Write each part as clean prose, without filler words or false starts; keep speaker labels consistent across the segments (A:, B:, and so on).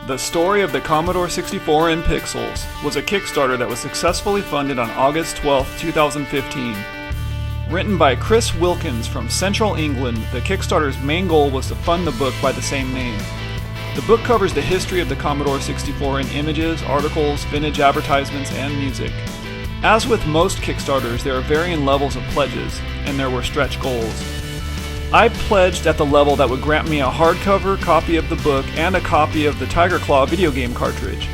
A: The Story of the Commodore 64 in Pixels was a Kickstarter that was successfully funded on August 12, 2015. Written by Chris Wilkins from Central England, the Kickstarter's main goal was to fund the book by the same name. The book covers the history of the Commodore 64 in images, articles, vintage advertisements, and music. As with most Kickstarters, there are varying levels of pledges, and there were stretch goals. I pledged at the level that would grant me a hardcover copy of the book and a copy of the Tiger Claw video game cartridge.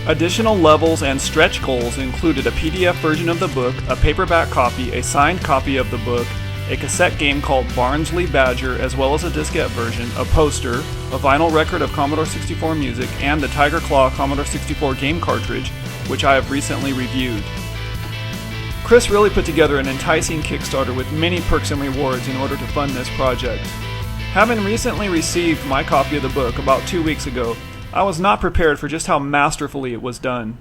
A: Additional levels and stretch goals included a PDF version of the book, a paperback copy, a signed copy of the book, a cassette game called Barnsley Badger, as well as a diskette version, a poster, a vinyl record of Commodore 64 music, and the Tiger Claw Commodore 64 game cartridge, which I have recently reviewed. Chris really put together an enticing Kickstarter with many perks and rewards in order to fund this project. Having recently received my copy of the book about 2 weeks ago, I was not prepared for just how masterfully it was done.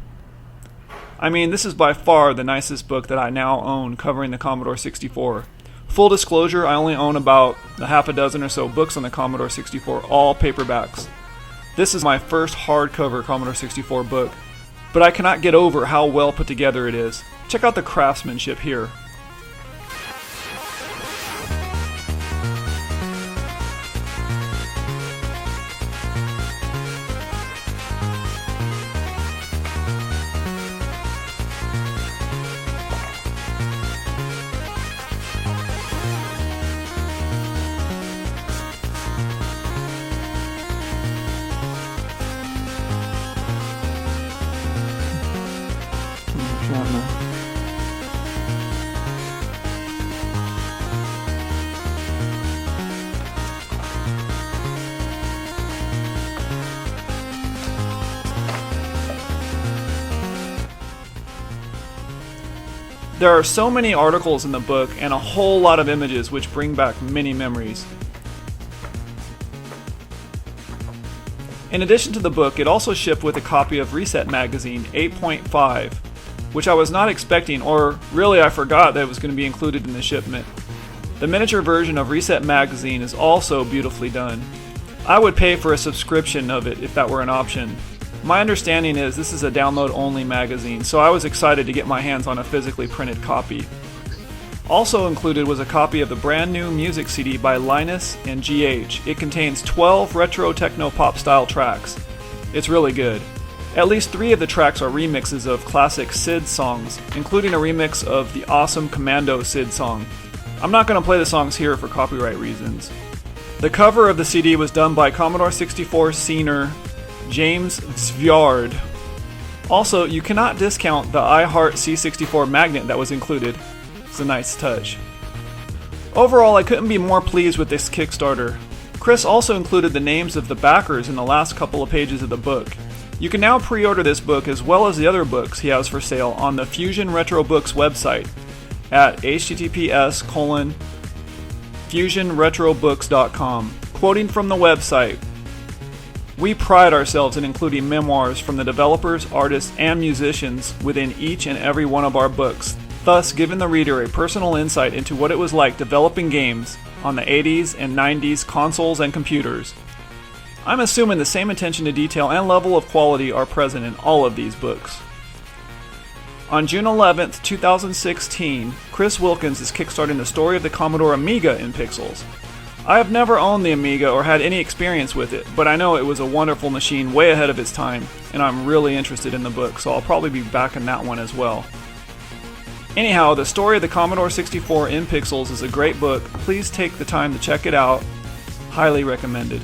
A: I mean, this is by far the nicest book that I now own covering the Commodore 64. Full disclosure, I only own about a half a dozen or so books on the Commodore 64, all paperbacks. This is my first hardcover Commodore 64 book, but I cannot get over how well put together it is. Check out the craftsmanship here. There are so many articles in the book and a whole lot of images which bring back many memories. In addition to the book, it also shipped with a copy of Reset Magazine 8.5, which I was not expecting, or really I forgot that it was going to be included in the shipment. The miniature version of Reset Magazine is also beautifully done. I would pay for a subscription of it if that were an option. My understanding is this is a download-only magazine, so I was excited to get my hands on a physically printed copy. Also included was a copy of the brand new music CD by Linus and GH. It contains 12 retro techno-pop style tracks. It's really good. At least 3 of the tracks are remixes of classic SID songs, including a remix of the awesome Commando SID song. I'm not going to play the songs here for copyright reasons. The cover of the CD was done by Commodore 64 scener James Zvyard. Also, you cannot discount the iHeart C64 magnet that was included. It's a nice touch. Overall, I couldn't be more pleased with this Kickstarter. Chris also included the names of the backers in the last couple of pages of the book. You can now pre-order this book as well as the other books he has for sale on the Fusion Retro Books website at https://fusionretrobooks.com. Quoting from the website, "We pride ourselves in including memoirs from the developers, artists, and musicians within each and every one of our books, thus giving the reader a personal insight into what it was like developing games on the 80s and 90s consoles and computers." I'm assuming the same attention to detail and level of quality are present in all of these books. On June 11th, 2016, Chris Wilkins is kickstarting the Story of the Commodore Amiga in Pixels. I have never owned the Amiga or had any experience with it, but I know it was a wonderful machine way ahead of its time, and I'm really interested in the book, so I'll probably be backing that one as well. Anyhow, The Story of the Commodore 64 in Pixels is a great book. Please take the time to check it out. Highly recommended.